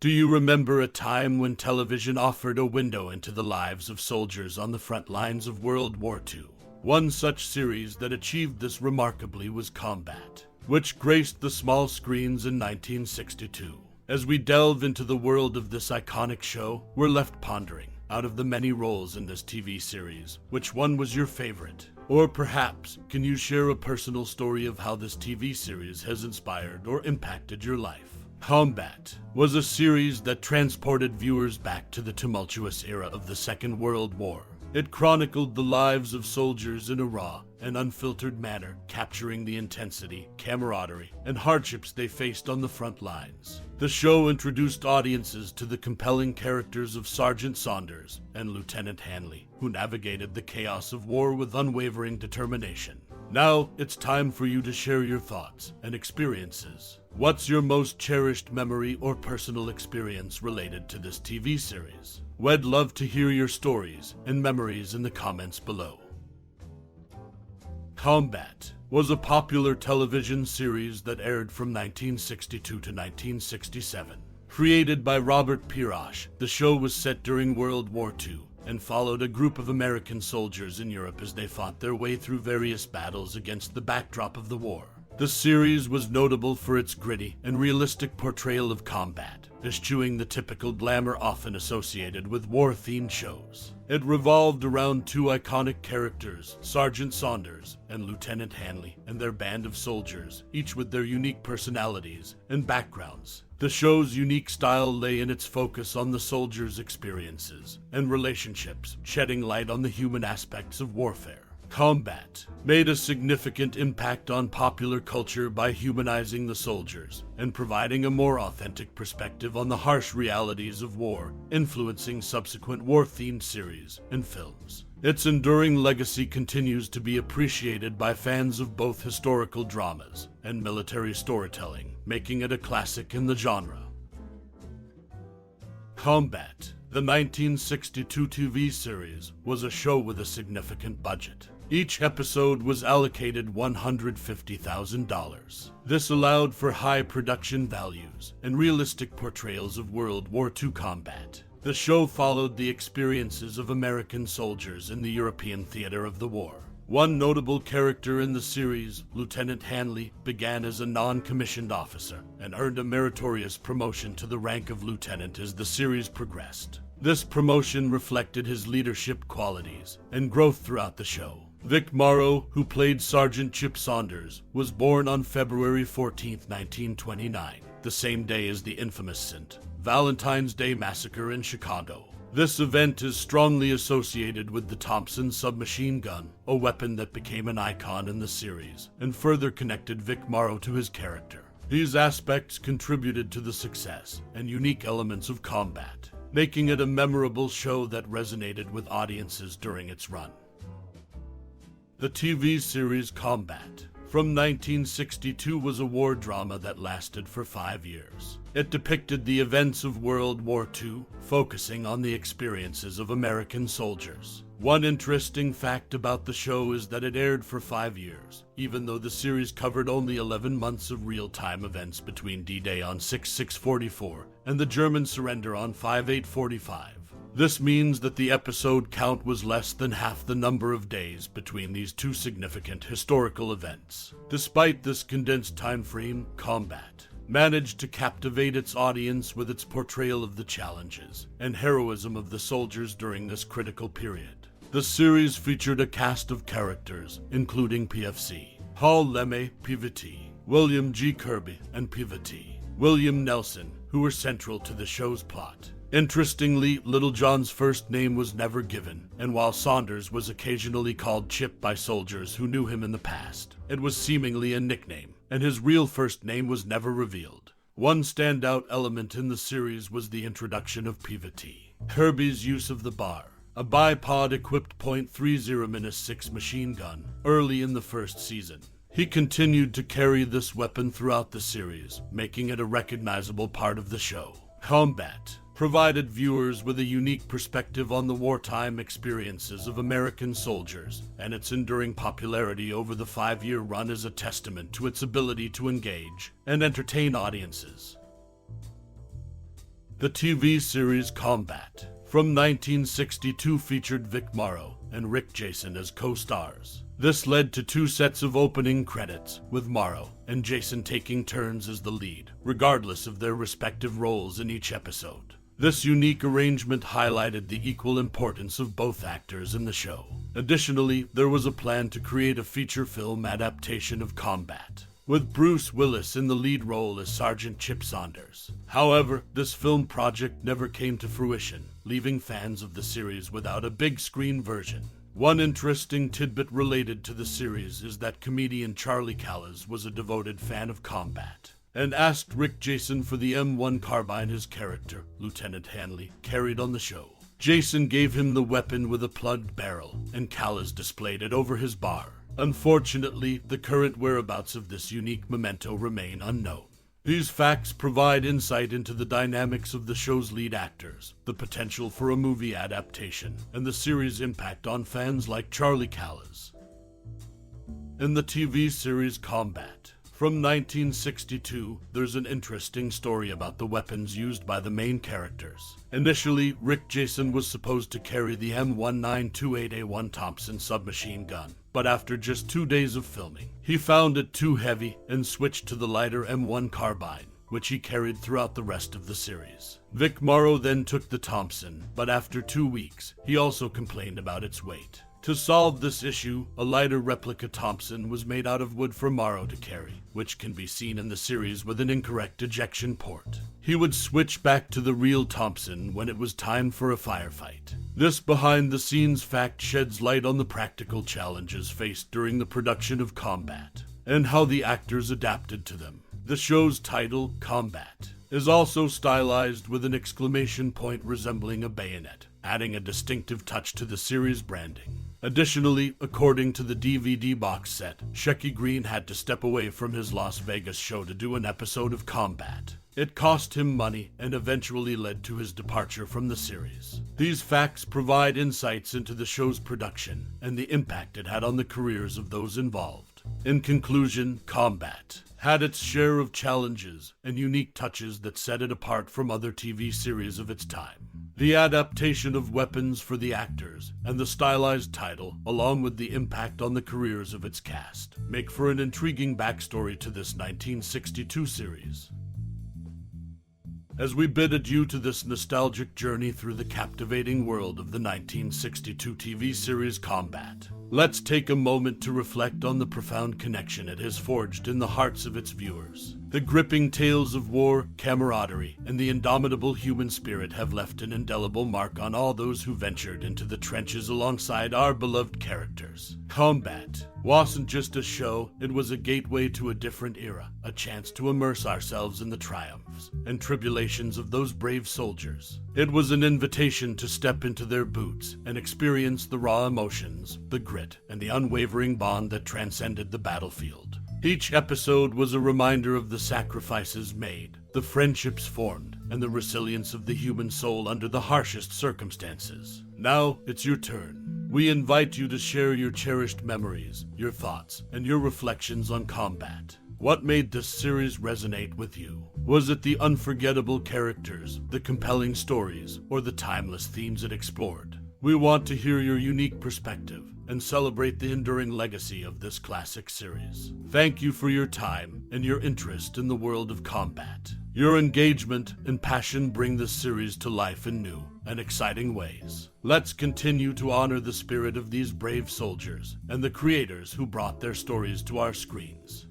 Do you remember a time when television offered a window into the lives of soldiers on the front lines of World War II? One such series that achieved this remarkably was Combat, which graced the small screens in 1962. As we delve into the world of this iconic show, we're left pondering, out of the many roles in this TV series, which one was your favorite? Or perhaps, can you share a personal story of how this TV series has inspired or impacted your life? Combat was a series that transported viewers back to the tumultuous era of the Second World War. It chronicled the lives of soldiers in a raw and unfiltered manner, capturing the intensity, camaraderie, and hardships they faced on the front lines. The show introduced audiences to the compelling characters of Sergeant Saunders and Lieutenant Hanley, who navigated the chaos of war with unwavering determination. Now, it's time for you to share your thoughts and experiences. What's your most cherished memory or personal experience related to this TV series? We'd love to hear your stories and memories in the comments below. Combat was a popular television series that aired from 1962 to 1967. Created by Robert Pierre, the show was set during World War II and followed a group of American soldiers in Europe as they fought their way through various battles against the backdrop of the war. The series was notable for its gritty and realistic portrayal of combat, eschewing the typical glamour often associated with war-themed shows. It revolved around two iconic characters, Sergeant Saunders and Lieutenant Hanley, and their band of soldiers, each with their unique personalities and backgrounds. The show's unique style lay in its focus on the soldiers' experiences and relationships, shedding light on the human aspects of warfare. Combat made a significant impact on popular culture by humanizing the soldiers and providing a more authentic perspective on the harsh realities of war, influencing subsequent war-themed series and films. Its enduring legacy continues to be appreciated by fans of both historical dramas and military storytelling, making it a classic in the genre. Combat, the 1962 TV series, was a show with a significant budget. Each episode was allocated $150,000. This allowed for high production values and realistic portrayals of World War II combat. The show followed the experiences of American soldiers in the European theater of the war. One notable character in the series, Lieutenant Hanley, began as a non-commissioned officer and earned a meritorious promotion to the rank of lieutenant as the series progressed. This promotion reflected his leadership qualities and growth throughout the show. Vic Morrow, who played Sergeant Chip Saunders, was born on February 14, 1929, the same day as the infamous St. Valentine's Day Massacre in Chicago. This event is strongly associated with the Thompson submachine gun, a weapon that became an icon in the series, and further connected Vic Morrow to his character. These aspects contributed to the success and unique elements of combat, making it a memorable show that resonated with audiences during its run. The TV series Combat from 1962 was a war drama that lasted for 5 years. It depicted the events of World War II, focusing on the experiences of American soldiers. One interesting fact about the show is that it aired for 5 years, even though the series covered only 11 months of real-time events between D-Day on 6/6/44 and the German surrender on 5/8/45. This means that the episode count was less than half the number of days between these two significant historical events. Despite this condensed time frame, Combat managed to captivate its audience with its portrayal of the challenges and heroism of the soldiers during this critical period. The series featured a cast of characters, including PFC, Paul Lemay, Peabody, William G. Kirby, and Peabody, William Nelson, who were central to the show's plot. Interestingly, Littlejohn's first name was never given, and while Saunders was occasionally called Chip by soldiers who knew him in the past, it was seemingly a nickname, and his real first name was never revealed. One standout element in the series was the introduction of Peabody, Kirby's use of the bar, a bipod-equipped .30-6 machine gun, early in the first season. He continued to carry this weapon throughout the series, making it a recognizable part of the show. Combat provided viewers with a unique perspective on the wartime experiences of American soldiers, and its enduring popularity over the 5-year run is a testament to its ability to engage and entertain audiences. The TV series Combat from 1962 featured Vic Morrow and Rick Jason as co-stars. This led to 2 sets of opening credits, with Morrow and Jason taking turns as the lead, regardless of their respective roles in each episode. This unique arrangement highlighted the equal importance of both actors in the show. Additionally, there was a plan to create a feature film adaptation of Combat, with Bruce Willis in the lead role as Sergeant Chip Saunders. However, this film project never came to fruition, leaving fans of the series without a big screen version. One interesting tidbit related to the series is that comedian Charlie Callis was a devoted fan of Combat and asked Rick Jason for the M1 carbine his character, Lieutenant Hanley, carried on the show. Jason gave him the weapon with a plugged barrel, and Callis displayed it over his bar. Unfortunately, the current whereabouts of this unique memento remain unknown. These facts provide insight into the dynamics of the show's lead actors, the potential for a movie adaptation, and the series' impact on fans like Charlie Callis. In the TV series Combat from 1962, there's an interesting story about the weapons used by the main characters. Initially, Rick Jason was supposed to carry the M1928A1 Thompson submachine gun, but after just 2 days of filming, he found it too heavy and switched to the lighter M1 carbine, which he carried throughout the rest of the series. Vic Morrow then took the Thompson, but after 2 weeks, he also complained about its weight. To solve this issue, a lighter replica Thompson was made out of wood for Morrow to carry, which can be seen in the series with an incorrect ejection port. He would switch back to the real Thompson when it was time for a firefight. This behind-the-scenes fact sheds light on the practical challenges faced during the production of Combat, and how the actors adapted to them. The show's title, Combat, is also stylized with an exclamation point resembling a bayonet, adding a distinctive touch to the series' branding. Additionally, according to the DVD box set, Shecky Greene had to step away from his Las Vegas show to do an episode of Combat. It cost him money and eventually led to his departure from the series. These facts provide insights into the show's production and the impact it had on the careers of those involved. In conclusion, Combat had its share of challenges and unique touches that set it apart from other TV series of its time. The adaptation of weapons for the actors and the stylized title, along with the impact on the careers of its cast, make for an intriguing backstory to this 1962 series. As we bid adieu to this nostalgic journey through the captivating world of the 1962 TV series Combat, let's take a moment to reflect on the profound connection it has forged in the hearts of its viewers. The gripping tales of war, camaraderie, and the indomitable human spirit have left an indelible mark on all those who ventured into the trenches alongside our beloved characters. Combat wasn't just a show, it was a gateway to a different era, a chance to immerse ourselves in the triumphs and tribulations of those brave soldiers. It was an invitation to step into their boots and experience the raw emotions, the grit, and the unwavering bond that transcended the battlefield. Each episode was a reminder of the sacrifices made, the friendships formed, and the resilience of the human soul under the harshest circumstances. Now, it's your turn. We invite you to share your cherished memories, your thoughts, and your reflections on Combat. What made this series resonate with you? Was it the unforgettable characters, the compelling stories, or the timeless themes it explored? We want to hear your unique perspective and celebrate the enduring legacy of this classic series. Thank you for your time and your interest in the world of Combat. Your engagement and passion bring this series to life in new and exciting ways. Let's continue to honor the spirit of these brave soldiers and the creators who brought their stories to our screens.